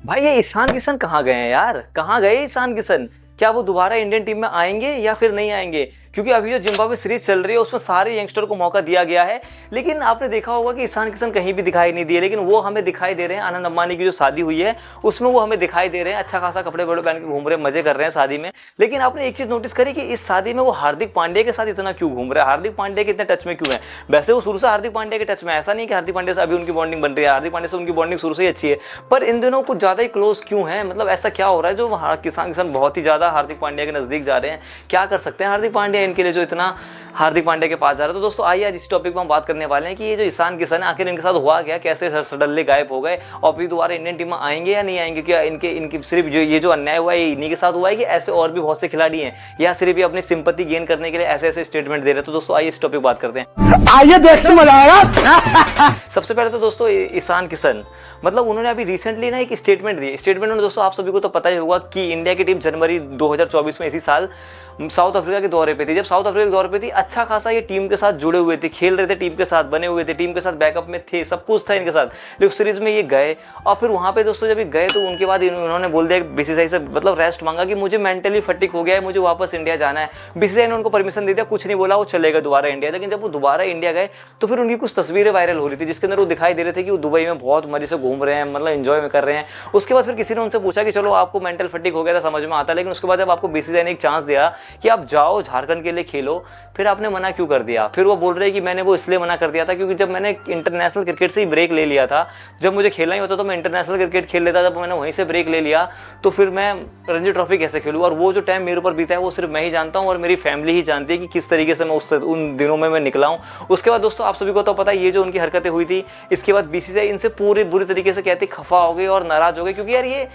भाई ये ईशान किशन कहाँ गए हैं यार, कहाँ गए ईशान किशन? क्या वो दोबारा इंडियन टीम में आएंगे या फिर नहीं आएंगे? क्योंकि अभी जो जिम्बाब्वे सीरीज चल रही है उसमें सारे यंगस्टर को मौका दिया गया है, लेकिन आपने देखा होगा कि ईशान किशन कहीं भी दिखाई नहीं दिए। लेकिन वो हमें दिखाई दे रहे हैं, आनंद अंबानी की जो शादी हुई है उसमें वो हमें दिखाई दे रहे हैं, अच्छा खासा कपड़े बड़े पहन के घूम रहे हैं, मजे कर रहे हैं शादी में। लेकिन आपने एक चीज नोटिस करी कि इस शादी में वो हार्दिक पांड्या के साथ इतना क्यों घूम रहे हैं, हार्दिक पांड्या के इतने टच में क्यों है? वैसे वो शुरू से हार्दिक पांड्या के टच में, ऐसा नहीं कि हार्दिक पांड्या से अभी उनकी बॉन्डिंग बन रही है, हार्दिक पांड्या से उनकी बॉन्डिंग शुरू से ही अच्छी है, पर इन दिनों कुछ ज्यादा ही क्लोज क्यों है? मतलब ऐसा क्या हो रहा है जो ईशान किशन बहुत ही ज्यादा हार्दिक पांड्या के नजदीक जा रहे हैं? क्या कर सकते हैं हार्दिक पांड्या इनके लिए जो इतना हार्दिक पांड्या के पास जा रहा है? तो दोस्तों आइए आज इस टॉपिक पर हम बात करने वाले हैं कि ये जो ईशान किशन है आखिर इनके साथ हुआ क्या, कैसे सडनली गायब हो गए और अभी दोबारा इंडियन टीम में आएंगे या नहीं आएंगे? क्या इनकी सिर्फ जो अन्याय हुआ है इन्हीं के साथ हुआ है कि ऐसे और भी बहुत से खिलाड़ी हैं, या सिर्फ ये अपनी सिंपैथी गेन करने के लिए ऐसे ऐसे स्टेटमेंट दे रहे हैं? तो दोस्तों आइए इस टॉपिक बात करते हैं, आइए देखते मजा आएगा। सबसे पहले तो दोस्तों ईशान किशन मतलब उन्होंने अभी रिसेंटली ना एक स्टेटमेंट दी। स्टेटमेंट में दोस्तों आप सभी को तो पता ही होगा कि इंडिया की टीम जनवरी 2024 में इसी साल साउथ अफ्रीका के दौरे पे थी। जब साउथ अफ्रीका के दौरे पे थी, अच्छा खासा ये टीम के साथ जुड़े हुए थे, खेल रहे थे टीम के साथ, बने हुए थे टीम के साथ, बैकअप में थे, सब कुछ था इनके साथ। लेकिन सीरीज में ये गए और फिर वहां पे दोस्तों जब ये गए तो उनके बाद उन्होंने बोल दिया बीसीसीआई से, मतलब रेस्ट मांगा कि मुझे मेंटली फटिक हो गया है, मुझे वापस इंडिया जाना है। बीसीसीआई ने उनको परमिशन दे दिया, कुछ नहीं बोला, वो चले गए दोबारा इंडिया। लेकिन जब वो दोबारा इंडिया गए तो फिर उनकी कुछ तस्वीरें वायरल हो रही थी जिसके अंदर वो दिखाई दे रहे थे कि वो दुबई में बहुत मजे से घूम रहे हैं, मतलब एंजॉय कर रहे हैं। उसके बाद फिर किसी ने उनसे पूछा कि चलो आपको मेंटल फटिक हो गया था, समझ में आता, लेकिन उसके बाद जब आपको बीसीसीआई ने एक चांस दिया कि आप जाओ झारखंड के लिए खेलो, फिर आपने मना क्यों कर दिया? फिर वो बोल रहे हैं कि मैंने वो इसलिए मना कर दिया था क्योंकि जब मैंने इंटरनेशनल क्रिकेट से ही ब्रेक ले लिया था, जब मुझे खेलना ही होता तो मैं इंटरनेशनल क्रिकेट खेल लेता, जब मैंने वहीं से ब्रेक ले लिया तो फिर मैं रणजी ट्रॉफी कैसे खेलूँ? और वो जो टाइम मेरे ऊपर बीता है वो सिर्फ मैं ही जानता हूँ और मेरी फैमिली ही जानती है कि किस तरीके से मैं उन दिनों में मैं निकला हूँ। उसके बाद दोस्तों आप सभी को तो पता है ये जो उनकी हरकतें हुई थी, इसके बाद बीसीसीआई इनसे पूरे बुरी तरीके से कहते खफा हो गई और नाराज हो गए, क्योंकि यार ये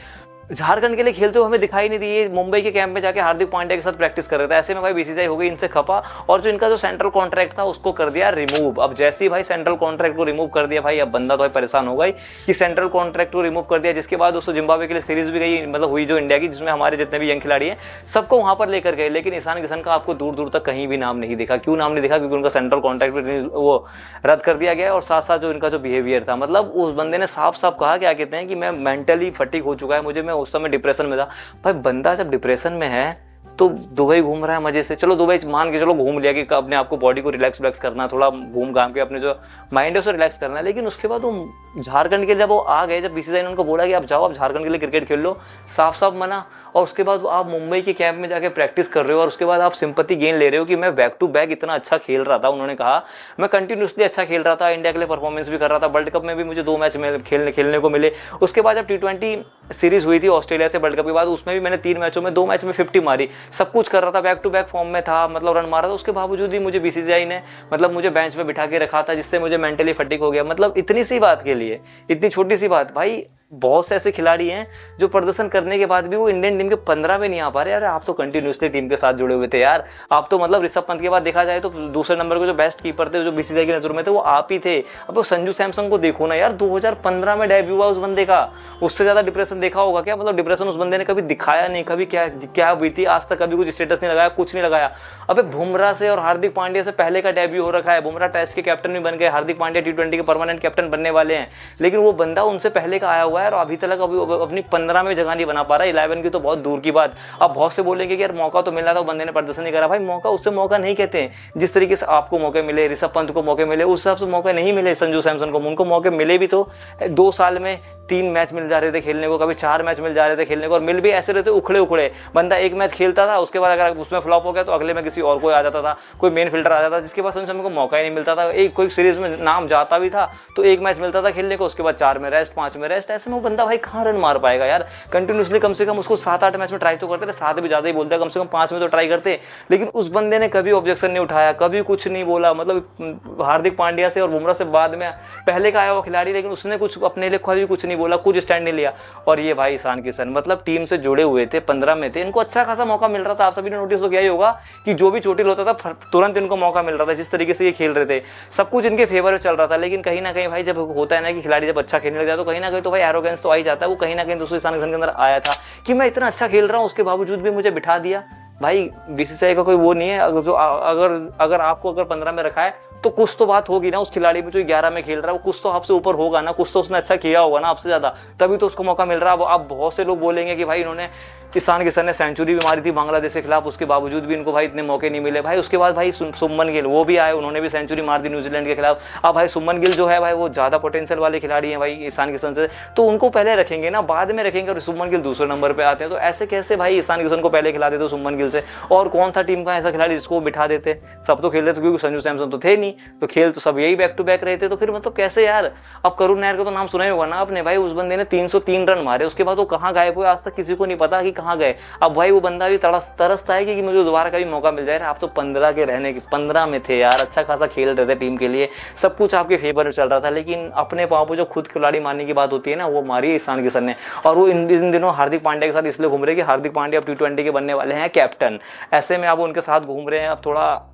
झारखंड के लिए खेलते हुए हमें दिखाई नहीं दिए। मुंबई के कैंप में जाके हार्दिक पांड्या के साथ प्रैक्टिस कर रहे थे। ऐसे में भाई बीसीसीआई हो गई इनसे खपा और जो इनका जो सेंट्रल कॉन्ट्रैक्ट था उसको कर दिया रिमूव। अब जैसे ही भाई सेंट्रल कॉन्ट्रैक्ट को रिमूव कर दिया भाई, अब बंदा तो भाई परेशान हो गई कि सेंट्रल कॉन्ट्रैक्ट को रिमूव कर दिया, जिसके बाद दोस्तों जिम्बाब्वे के लिए सीरीज भी गई, मतलब हुई जो इंडिया की, जिसमें हमारे जितने भी यंग खिलाड़ी हैं सबको वहां पर लेकर गए। लेकिन ईशान किशन का आपको दूर दूर तक कहीं भी नाम नहीं दिखा। क्यों नाम नहीं दिखा? क्योंकि उनका सेंट्रल कॉन्ट्रैक्ट वो रद्द कर दिया गया और साथ साथ जो इनका जो बिहेवियर था, मतलब उस बंदे ने साफ साफ कहा, क्या कहते हैं कि मैं मेंटली फटिक हो चुका है, मुझे, मैं उस समय डिप्रेशन में था। भाई बंदा जब डिप्रेशन में है तो दुबई घूम रहा है मजे से, चलो दुबई मान के चलो घूम लिया कि अपने आपको बॉडी को रिलैक्स करना, थोड़ा घूम घाम के अपने जो माइंड है उसे रिलैक्स करना है। लेकिन उसके बाद वो झारखंड के जब वो आ गए, जब बीसीसीआई ने उनको बोला कि आप जाओ, आप झारखंड के लिए क्रिकेट खेल लो, साफ साफ मना। और उसके बाद आप मुंबई के कैंप में जाके प्रैक्टिस कर रहे हो और उसके बाद आप सिंपैथी गेन ले रहे हो कि मैं बैक टू बैक इतना अच्छा खेल रहा था। उन्होंने कहा मैं कंटिन्यूसली अच्छा खेल रहा था, इंडिया के लिए परफॉर्मेंस भी कर रहा था, वर्ल्ड कप में भी मुझे 2 मैच खेलने को मिले। उसके बाद जब T20 सीरीज हुई थी ऑस्ट्रेलिया से वर्ल्ड कप के बाद, उसमें भी मैंने 3 मैचों में 2 मैच में 50 मारी, सब कुछ कर रहा था, बैक टू बैक फॉर्म में था, मतलब रन मारा था। उसके बावजूद भी मुझे बीसीसीआई ने मतलब मुझे बेंच में बिठा के रखा था, जिससे मुझे मेंटली फटिक हो गया। मतलब इतनी सी बात के लिए, इतनी छोटी सी बात। भाई बहुत से ऐसे खिलाड़ी हैं जो प्रदर्शन करने के बाद भी वो इंडियन टीम के 15 में नहीं आ पा रहे। यार आप तो कंटिन्यूसली टीम के साथ जुड़े हुए थे यार, आप तो मतलब ऋषभ पंत के बाद देखा जाए तो दूसरे नंबर के जो बेस्ट कीपर थे जो बीसीसीआई की नजर में थे वो आप ही थे। अब वो संजू सैमसन को देखो ना यार, 2015 में डेब्यू हुआ उस बंदे का, उससे ज्यादा डिप्रेशन देखा होगा क्या? मतलब डिप्रेशन उस बंदे ने कभी दिखाया नहीं, कभी क्या हुई थी आज तक, कभी कुछ स्टेटस नहीं लगाया, कुछ नहीं लगाया। अबे बुमराह से और हार्दिक पांड्या से पहले का डेब्यू हो रखा है, बुमराह टेस्ट के कैप्टन भी बन गए, हार्दिक पांड्या T20 के परमानेंट कैप्टन बनने वाले हैं, लेकिन वो बंदा उनसे पहले का आया हुआ है और अभी तक अपनी 15 में जगह नहीं बना पा रहा, 11 की तो बहुत दूर की बात। अब बहुत से बोलेंगे कि यार मौका तो मिला था, बंदे ने प्रदर्शन नहीं करा। भाई मौका उससे मौका नहीं कहते, जिस तरीके से आपको मौके मिले, ऋषभ पंत को मौके मिले, उस हिसाब से मौके नहीं मिले संजू सैमसन को। उनको मौके मिले भी तो 2 साल में 3 मैच मिल जा रहे थे खेलने को, कभी 4 मैच मिल जा रहे थे खेलने को, और मिल भी ऐसे रहते उखड़े उखड़े। बंदा एक मैच खेलता था, उसके बाद अगर उसमें फ्लॉप हो गया तो अगले में किसी और को आ जाता था, कोई मेन फील्डर आ जाता था, जिसके पास संजू को मौका ही नहीं मिलता था। एक कोई सीरीज में नाम जाता भी था तो 1 मैच मिलता था खेलने को, उसके बाद 4 में रेस्ट, 5 में रेस्ट। ऐसे में वो बंदा भाई कहाँ रन मार पाएगा यार? कंटिन्यूसली कम से कम उसको 7-8 मैच में ट्राई तो करते थे, 7 भी ज्यादा ही बोलते हैं, कम से कम 5 में तो ट्राई करते। लेकिन उस बंदे ने कभी ऑब्जेक्शन नहीं उठाया, कभी कुछ नहीं बोला। मतलब हार्दिक पांड्या से और बुमराह से बाद में पहले का आया हुआ खिलाड़ी, लेकिन उसने कुछ अपने लिए कभी कुछ नहीं बोला, कुछ स्टैंड नहीं लिया। और ये भाई ईशान किशन मतलब टीम से जुड़े हुए थे, 15 में थे, इनको अच्छा खासा मौका मिल रहा था। आप सभी ने नोटिस तो किया ही होगा कि जो भी चोटिल होता था तुरंत इनको मौका मिल रहा था। जिस तरीके से ये खेल रहे थे सब कुछ इनके फेवर में चल रहा था। लेकिन कहीं ना कहीं भाई जब होता है ना कि खिलाड़ी जब अच्छा खेलने लग जाता है तो कहीं ना कहीं तो भाई एरोगेंस तो आ ही जाता है। वो कहीं ना कहीं दोस्तों ईशान किशन के अंदर आया था कि मैं इतना अच्छा खेल रहा हूँ, उसके बावजूद भी मुझे बिठा दिया। भाई बीसीसीआई का कोई वो नहीं है, अगर आपको 15 में रखा है तो कुछ तो बात होगी ना उस खिलाड़ी में जो 11 में खेल रहा है, वो कुछ तो आपसे ऊपर होगा ना, कुछ तो उसने अच्छा किया होगा ना आपसे ज्यादा, तभी तो उसको मौका मिल रहा है। अब बहुत से लोग बोलेंगे कि भाई इन्होंने, ईशान किशन ने सेंचुरी भी मारी थी बांग्लादेश के खिलाफ, उसके बावजूद भी इनको भाई इतने मौके नहीं मिले भाई। उसके बाद भाई सुमन गिल वो भी आए, उन्होंने भी सेंचुरी मार दी न्यूजीलैंड के खिलाफ। अब भाई सुमन गिल जो है भाई वो ज्यादा पोटेंशियल वाले खिलाड़ी हैं भाई ईशान किशन से, तो उनको पहले रखेंगे ना, बाद में रखेंगे, और सुमन गिल दूसरे नंबर पे आते हैं। तो ऐसे कैसे भाई ईशान किशन को पहले खिला देते सुमन गिल से, और कौन था टीम का ऐसा खिलाड़ी जिसको बिठा देते? सब तो खेल रहे थे क्योंकि संजू सैमसन तो थे नहीं, तो खेल तो सब यही बैक टू बैक रहे थे, तो फिर मतलब कैसे यार। अब करुण नायर का तो नाम सुना ही होगा ना आपने भाई, उस बंदे ने 303 रन मारे, उसके बाद वो कहाँ गायब हुए आज तक किसी को नहीं पता कि कहाँ गए। अब भाई वो बंदा भी तरसता है कि मुझे दोबारा कभी मौका मिल जाए। आप तो 15 के रहने के 15 में थे यार, अच्छा खासा खेल रहे थे टीम के लिए, सब कुछ आपके फेवर में चल रहा था, लेकिन अपने पाँव पर जो खुद खिलाड़ी मारने की बात होती है ना, वो मारी है ईशान किशन ने। और वो इन दिनों हार्दिक पांड्या के साथ इसलिए घूम रहे कि हार्दिक पांड्या अब T20 के बनने वाले हैं कैप्टन, ऐसे में अब उनके साथ घूम रहे हैं। अब थोड़ा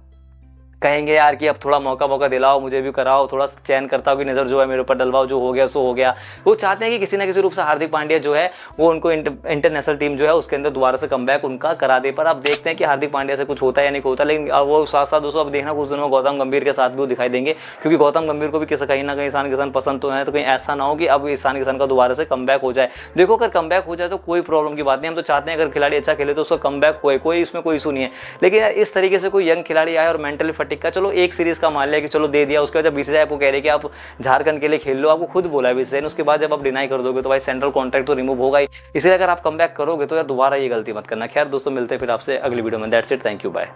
कहेंगे यार कि अब थोड़ा मौका दिलाओ, मुझे भी कराओ, थोड़ा चयन करता हूँ कि नज़र जो है मेरे ऊपर डलवाओ, जो हो गया सो हो गया। वो चाहते हैं कि किसी ना किसी रूप से हार्दिक पांड्या जो है वो उनको इंटरनेशनल टीम जो है उसके अंदर दोबारा से कमबैक उनका करा दे। पर अब देखते हैं कि हार्दिक पांड्या से कुछ होता है या नहीं होता। लेकिन वो साथ साथ दोस्तों अब देखना कुछ दिनों में गौतम गंभीर के साथ भी वो दिखाई देंगे, क्योंकि गौतम गंभीर को भी कहीं ना कहीं ईशान किशन पसंद तो है, तो कहीं ऐसा ना हो कि अब ईशान किशन का दोबारा से कमबैक हो जाए। देखो अगर कमबैक हो जाए तो कोई प्रॉब्लम की बात नहीं, हम तो चाहते हैं अगर खिलाड़ी अच्छा खेले तो उसका कमबैक होए, कोई इसमें कोई इशू नहीं है। लेकिन इस तरीके से कोई यंग खिलाड़ी आए और मेंटली फटिक का, चलो एक इसका मान लिया कि चलो दे दिया, उसके बाद जब बीसीसीआई आपको कह रहे कि आप झारखंड के लिए खेल लो, आपको खुद बोला है बीसीसीआई ने, उसके बाद जब आप डिनाई कर दोगे तो भाई सेंट्रल कॉन्ट्रैक्ट तो रिमूव होगा ही। इसलिए अगर आप कमबैक करोगे तो यार दोबारा ये गलती मत करना। खैर दोस्तों मिलते हैं फिर आपसे अगली वीडियो में। That's it, thank you, bye.